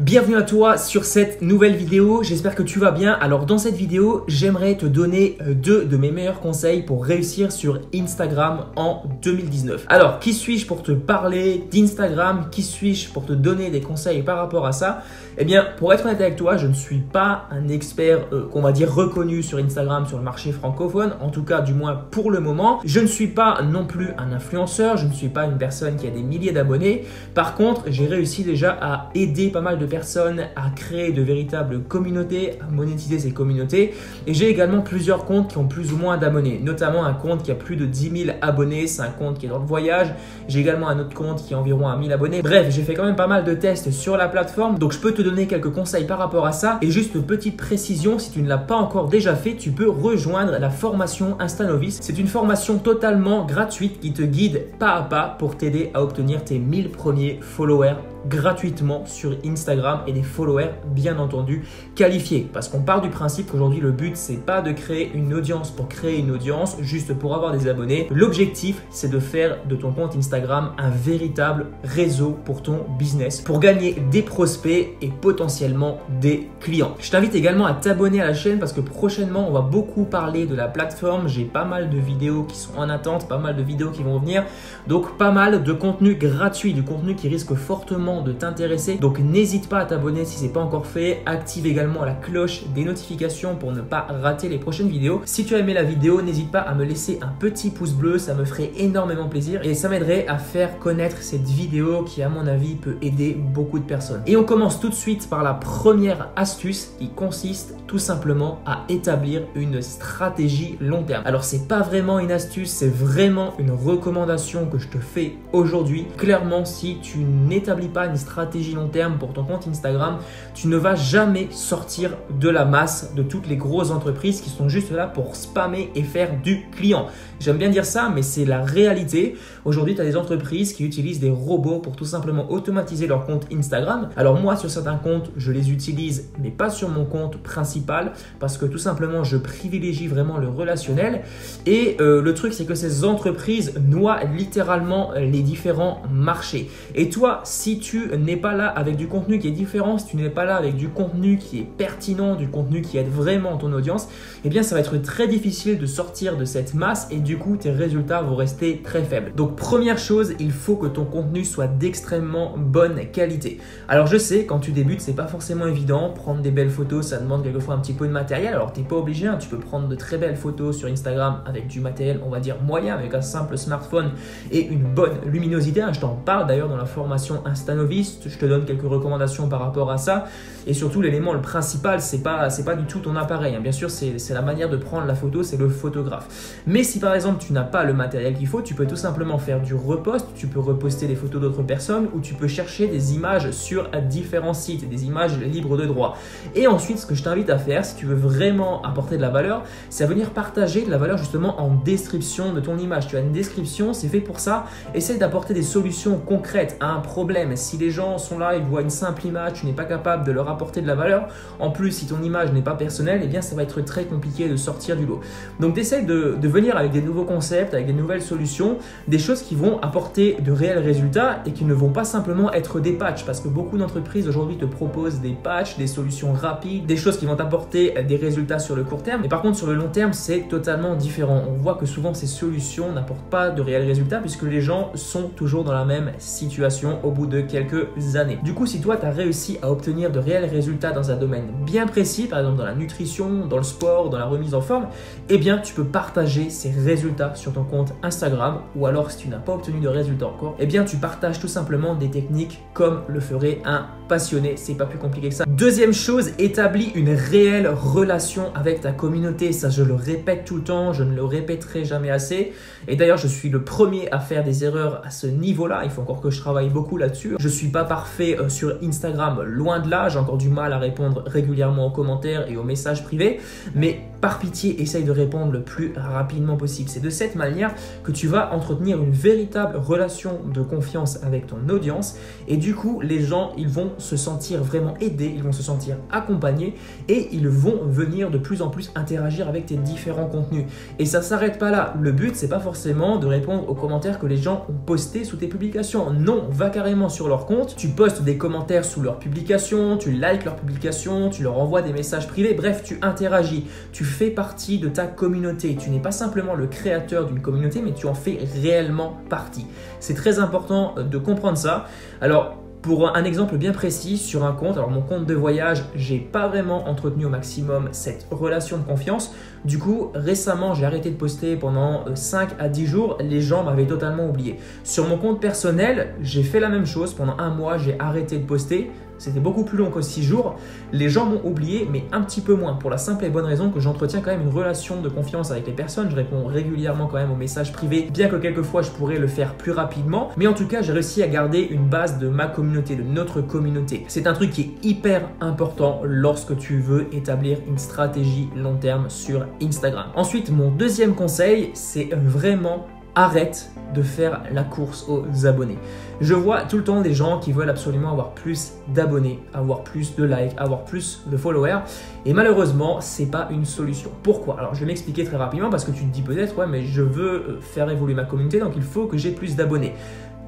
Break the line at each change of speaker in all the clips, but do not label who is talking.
Bienvenue à toi sur cette nouvelle vidéo, j'espère que tu vas bien. Alors dans cette vidéo, j'aimerais te donner deux de mes meilleurs conseils pour réussir sur Instagram en 2019. Alors qui suis-je pour te parler d'Instagram? Qui suis-je pour te donner des conseils par rapport à ça? Eh bien, pour être honnête avec toi, je ne suis pas un expert qu'on va dire reconnu sur Instagram, sur le marché francophone, en tout cas du moins pour le moment. Je ne suis pas non plus un influenceur, je ne suis pas une personne qui a des milliers d'abonnés. Par contre, j'ai réussi déjà à aider pas mal de personnes à créer de véritables communautés, à monétiser ces communautés. Et j'ai également plusieurs comptes qui ont plus ou moins d'abonnés, notamment un compte qui a plus de 10 000 abonnés, c'est un compte qui est dans le voyage. J'ai également un autre compte qui a environ 1 000 abonnés. Bref, j'ai fait quand même pas mal de tests sur la plateforme, donc je peux te donner quelques conseils par rapport à ça. Et juste petite précision, si tu ne l'as pas encore déjà fait, tu peux rejoindre la formation Insta Novice. C'est une formation totalement gratuite qui te guide pas à pas pour t'aider à obtenir tes 1000 premiers followers gratuitement sur Instagram et des followers bien entendu qualifiés, parce qu'on part du principe qu'aujourd'hui le but c'est pas de créer une audience pour créer une audience juste pour avoir des abonnés. L'objectif c'est de faire de ton compte Instagram un véritable réseau pour ton business, pour gagner des prospects et potentiellement des clients. Je t'invite également à t'abonner à la chaîne parce que prochainement on va beaucoup parler de la plateforme. J'ai pas mal de vidéos qui sont en attente, pas mal de vidéos qui vont venir, donc pas mal de contenu gratuit, du contenu qui risque fortement de t'intéresser. Donc n'hésite pas à t'abonner si ce n'est pas encore fait. Active également la cloche des notifications pour ne pas rater les prochaines vidéos. Si tu as aimé la vidéo, n'hésite pas à me laisser un petit pouce bleu, ça me ferait énormément plaisir et ça m'aiderait à faire connaître cette vidéo qui à mon avis peut aider beaucoup de personnes. Et on commence tout de suite par la première astuce qui consiste tout simplement à établir une stratégie long terme. Alors c'est pas vraiment une astuce, c'est vraiment une recommandation que je te fais aujourd'hui. Clairement, si tu n'établis pas une stratégie long terme pour ton compte Instagram, tu ne vas jamais sortir de la masse de toutes les grosses entreprises qui sont juste là pour spammer et faire du client. J'aime bien dire ça, mais c'est la réalité. Aujourd'hui, tu as des entreprises qui utilisent des robots pour tout simplement automatiser leur compte Instagram. Alors moi, sur certains comptes, je les utilise, mais pas sur mon compte principal parce que tout simplement, je privilégie vraiment le relationnel. Et le truc, c'est que ces entreprises noient littéralement les différents marchés. Et toi, si tu n'es pas là avec du contenu qui est différent, si tu n'es pas là avec du contenu qui est pertinent, du contenu qui aide vraiment ton audience, eh bien ça va être très difficile de sortir de cette masse et du coup tes résultats vont rester très faibles. Donc première chose, il faut que ton contenu soit d'extrêmement bonne qualité. Alors je sais, quand tu débutes, c'est pas forcément évident. Prendre des belles photos, ça demande quelquefois un petit peu de matériel. Alors t'es pas obligé, hein, tu peux prendre de très belles photos sur Instagram avec du matériel, on va dire moyen, avec un simple smartphone et une bonne luminosité. Je t'en parle d'ailleurs dans la formation Insta Novice, je te donne quelques recommandations par rapport à ça. Et surtout l'élément le principal, c'est pas du tout ton appareil, hein. Bien sûr c'est la manière de prendre la photo, c'est le photographe. Mais si par exemple tu n'as pas le matériel qu'il faut, tu peux tout simplement faire du repost, tu peux reposter des photos d'autres personnes ou tu peux chercher des images sur différents sites, des images libres de droit. Et ensuite ce que je t'invite à faire si tu veux vraiment apporter de la valeur, c'est à venir partager de la valeur justement en description de ton image. Tu as une description, c'est fait pour ça. Essaye d'apporter des solutions concrètes à un problème. Si les gens sont là, ils voient une simple image, tu n'es pas capable de leur apporter de la valeur. En plus, si ton image n'est pas personnelle, eh bien ça va être très compliqué de sortir du lot. Donc essaye de venir avec des nouveaux concepts, avec des nouvelles solutions, des choses qui vont apporter de réels résultats et qui ne vont pas simplement être des patchs, parce que beaucoup d'entreprises aujourd'hui te proposent des patchs, des solutions rapides, des choses qui vont t'apporter des résultats sur le court terme. Mais par contre, sur le long terme, c'est totalement différent. On voit que souvent ces solutions n'apportent pas de réels résultats puisque les gens sont toujours dans la même situation au bout de quelques années. Du coup, si toi, tu as réussi à obtenir de réels résultats dans un domaine bien précis, par exemple dans la nutrition, dans le sport, dans la remise en forme, eh bien, tu peux partager ces résultats sur ton compte Instagram. Ou alors, si tu n'as pas obtenu de résultats encore, eh bien, tu partages tout simplement des techniques comme le ferait un passionné. C'est pas plus compliqué que ça. Deuxième chose, établis une réelle relation avec ta communauté. Ça, je le répète tout le temps, je ne le répéterai jamais assez. Et d'ailleurs, je suis le premier à faire des erreurs à ce niveau-là. Il faut encore que je travaille beaucoup là-dessus. Je suis pas parfait sur Instagram, loin de là. J'ai encore du mal à répondre régulièrement aux commentaires et aux messages privés. Mais par pitié, essaye de répondre le plus rapidement possible. C'est de cette manière que tu vas entretenir une véritable relation de confiance avec ton audience et du coup, les gens, ils vont se sentir vraiment aidés, ils vont se sentir accompagnés et ils vont venir de plus en plus interagir avec tes différents contenus. Et ça ne s'arrête pas là. Le but, c'est pas forcément de répondre aux commentaires que les gens ont postés sous tes publications. Non, va carrément sur leur compte, tu postes des commentaires sous leurs publications, tu likes leurs publications, tu leur envoies des messages privés, bref, tu interagis, tu fais partie de ta communauté. Tu n'es pas simplement le créateur d'une communauté, mais tu en fais réellement partie. C'est très important de comprendre ça. Alors, pour un exemple bien précis sur un compte, alors mon compte de voyage, j'ai pas vraiment entretenu au maximum cette relation de confiance. Du coup, récemment, j'ai arrêté de poster pendant 5 à 10 jours. Les gens m'avaient totalement oublié. Sur mon compte personnel, j'ai fait la même chose. Pendant un mois, j'ai arrêté de poster. C'était beaucoup plus long que 6 jours. Les gens m'ont oublié, mais un petit peu moins. Pour la simple et bonne raison que j'entretiens quand même une relation de confiance avec les personnes. Je réponds régulièrement quand même aux messages privés, bien que quelquefois je pourrais le faire plus rapidement. Mais en tout cas, j'ai réussi à garder une base de ma communauté, de notre communauté. C'est un truc qui est hyper important lorsque tu veux établir une stratégie long terme sur Instagram. Ensuite, mon deuxième conseil, c'est vraiment arrête de faire la course aux abonnés. Je vois tout le temps des gens qui veulent absolument avoir plus d'abonnés, avoir plus de likes, avoir plus de followers et malheureusement, c'est pas une solution. Pourquoi? Alors, je vais m'expliquer très rapidement parce que tu te dis peut-être, ouais, mais je veux faire évoluer ma communauté donc il faut que j'ai plus d'abonnés.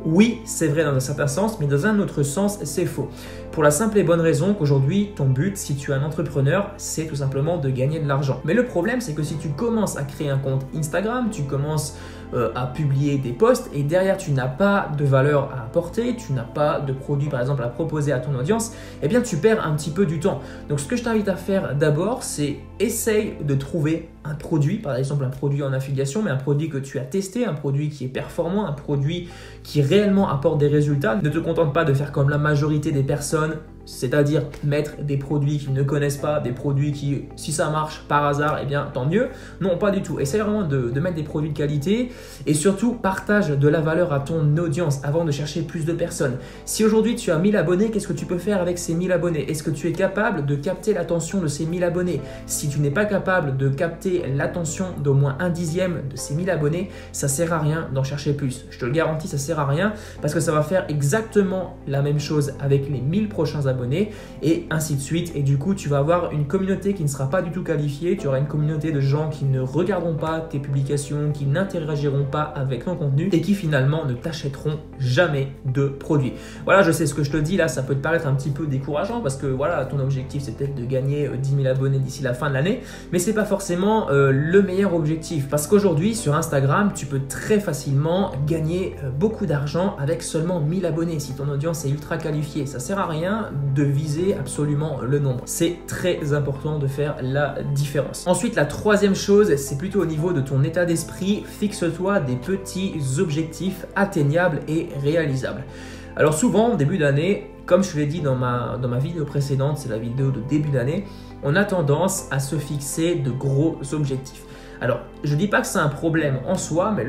Oui, c'est vrai dans un certain sens, mais dans un autre sens, c'est faux. Pour la simple et bonne raison qu'aujourd'hui, ton but, si tu es un entrepreneur, c'est tout simplement de gagner de l'argent. Mais le problème, c'est que si tu commences à créer un compte Instagram, tu commences à publier des posts et derrière, tu n'as pas de valeur à apporter, tu n'as pas de produit, par exemple, à proposer à ton audience, eh bien, tu perds un petit peu du temps. Donc, ce que je t'invite à faire d'abord, c'est essaye de trouver un produit, par exemple un produit en affiliation, mais un produit que tu as testé, un produit qui est performant, un produit qui réellement apporte des résultats. Ne te contente pas de faire comme la majorité des personnes, c'est-à-dire mettre des produits qu'ils ne connaissent pas, des produits qui, si ça marche par hasard, eh bien tant mieux. Non, pas du tout. Essaye vraiment de mettre des produits de qualité et surtout partage de la valeur à ton audience avant de chercher plus de personnes. Si aujourd'hui tu as 1000 abonnés, qu'est-ce que tu peux faire avec ces 1000 abonnés? Est-ce que tu es capable de capter l'attention de ces 1000 abonnés? Si tu n'es pas capable de capter l'attention d'au moins 1/10 de ces 1000 abonnés, ça sert à rien d'en chercher plus. Je te le garantis, ça sert à rien parce que ça va faire exactement la même chose avec les 1000 prochains abonnés et ainsi de suite. Et du coup, tu vas avoir une communauté qui ne sera pas du tout qualifiée. Tu auras une communauté de gens qui ne regarderont pas tes publications, qui n'interagiront pas avec ton contenu et qui finalement ne t'achèteront jamais de produits. Voilà, je sais ce que je te dis là, ça peut te paraître un petit peu décourageant parce que voilà, ton objectif c'est peut-être de gagner 10 000 abonnés d'ici la fin de l'année, mais c'est pas forcément le meilleur objectif parce qu'aujourd'hui sur Instagram, tu peux très facilement gagner beaucoup d'argent avec seulement 1000 abonnés si ton audience est ultra qualifiée. Ça sert à rien de viser absolument le nombre. C'est très important de faire la différence. Ensuite, la troisième chose, c'est plutôt au niveau de ton état d'esprit. Fixe-toi des petits objectifs atteignables et réalisables. Alors souvent, en début d'année, comme je te l'ai dit dans ma vidéo précédente, c'est la vidéo de début d'année, on a tendance à se fixer de gros objectifs. Alors, je ne dis pas que c'est un problème en soi, mais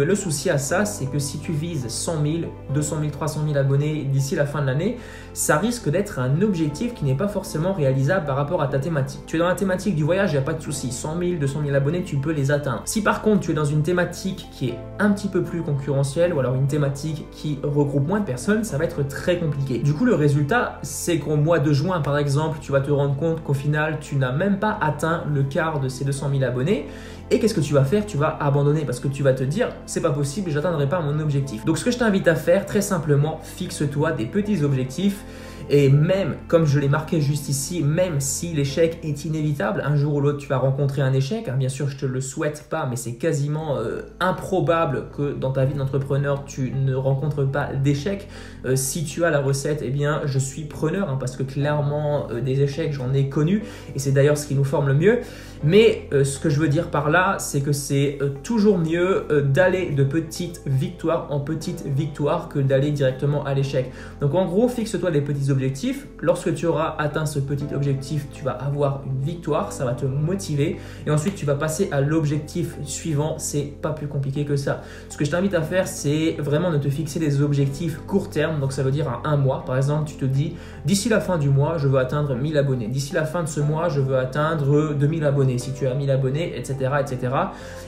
le souci à ça, c'est que si tu vises 100 000, 200 000, 300 000 abonnés d'ici la fin de l'année, ça risque d'être un objectif qui n'est pas forcément réalisable par rapport à ta thématique. Tu es dans la thématique du voyage, il n'y a pas de souci. 100 000, 200 000 abonnés, tu peux les atteindre. Si par contre, tu es dans une thématique qui est un petit peu plus concurrentielle ou alors une thématique qui regroupe moins de personnes, ça va être très compliqué. Du coup, le résultat, c'est qu'au mois de juin, par exemple, tu vas te rendre compte qu'au final, tu n'as même pas atteint le quart de ces 200 000 abonnés. Et qu'est-ce que tu vas faire? Tu vas abandonner parce que tu vas te dire c'est pas possible, je n'atteindrai pas mon objectif. Donc ce que je t'invite à faire, très simplement, fixe-toi des petits objectifs. Et même, comme je l'ai marqué juste ici, même si l'échec est inévitable, un jour ou l'autre tu vas rencontrer un échec, hein, bien sûr je te le souhaite pas, mais c'est quasiment improbable que dans ta vie d'entrepreneur tu ne rencontres pas d'échec. Si tu as la recette, eh bien je suis preneur, hein, parce que clairement des échecs j'en ai connu et c'est d'ailleurs ce qui nous forme le mieux. Mais ce que je veux dire par là, c'est que c'est toujours mieux d'aller de petites victoires en petites victoires que d'aller directement à l'échec. Donc en gros, fixe-toi des petits petits objectifs. Lorsque tu auras atteint ce petit objectif, tu vas avoir une victoire, ça va te motiver et ensuite tu vas passer à l'objectif suivant. C'est pas plus compliqué que ça. Ce que je t'invite à faire, c'est vraiment de te fixer des objectifs court terme, donc ça veut dire à un mois. Par exemple, tu te dis d'ici la fin du mois, je veux atteindre 1000 abonnés. D'ici la fin de ce mois, je veux atteindre 2000 abonnés. Si tu as 1000 abonnés, etc., etc.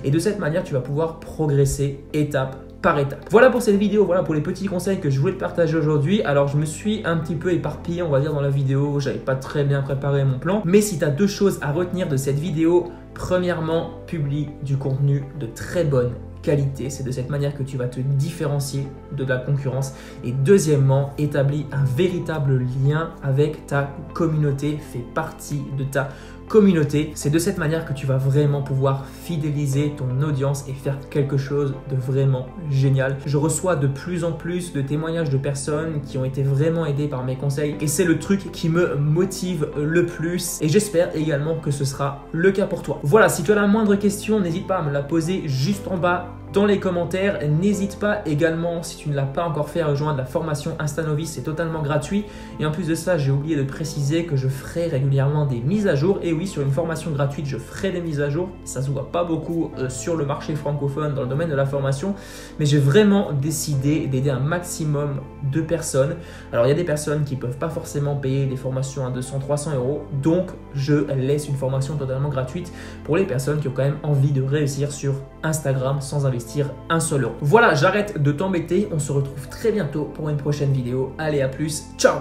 Et de cette manière, tu vas pouvoir progresser étape par étape. Voilà pour cette vidéo, voilà pour les petits conseils que je voulais te partager aujourd'hui. Alors je me suis un petit peu éparpillé, on va dire, dans la vidéo, j'avais pas très bien préparé mon plan, mais si tu as deux choses à retenir de cette vidéo, premièrement, publie du contenu de très bonne qualité, c'est de cette manière que tu vas te différencier de la concurrence. Et deuxièmement, établis un véritable lien avec ta communauté, fais partie de ta communauté. C'est de cette manière que tu vas vraiment pouvoir fidéliser ton audience et faire quelque chose de vraiment génial. Je reçois de plus en plus de témoignages de personnes qui ont été vraiment aidées par mes conseils et c'est le truc qui me motive le plus et j'espère également que ce sera le cas pour toi. Voilà, si tu as la moindre question, n'hésite pas à me la poser juste en bas dans les commentaires. N'hésite pas également, si tu ne l'as pas encore fait, à rejoindre la formation InstaNovice, c'est totalement gratuit. Et en plus de ça, j'ai oublié de préciser que je ferai régulièrement des mises à jour. Et oui, sur une formation gratuite, je ferai des mises à jour. Ça se voit pas beaucoup sur le marché francophone dans le domaine de la formation, mais j'ai vraiment décidé d'aider un maximum de personnes. Alors, il y a des personnes qui ne peuvent pas forcément payer des formations à 200, 300 €. Donc, je laisse une formation totalement gratuite pour les personnes qui ont quand même envie de réussir sur Instagram sans investir un seul euro. Voilà, j'arrête de t'embêter. On se retrouve très bientôt pour une prochaine vidéo. Allez, à plus. Ciao!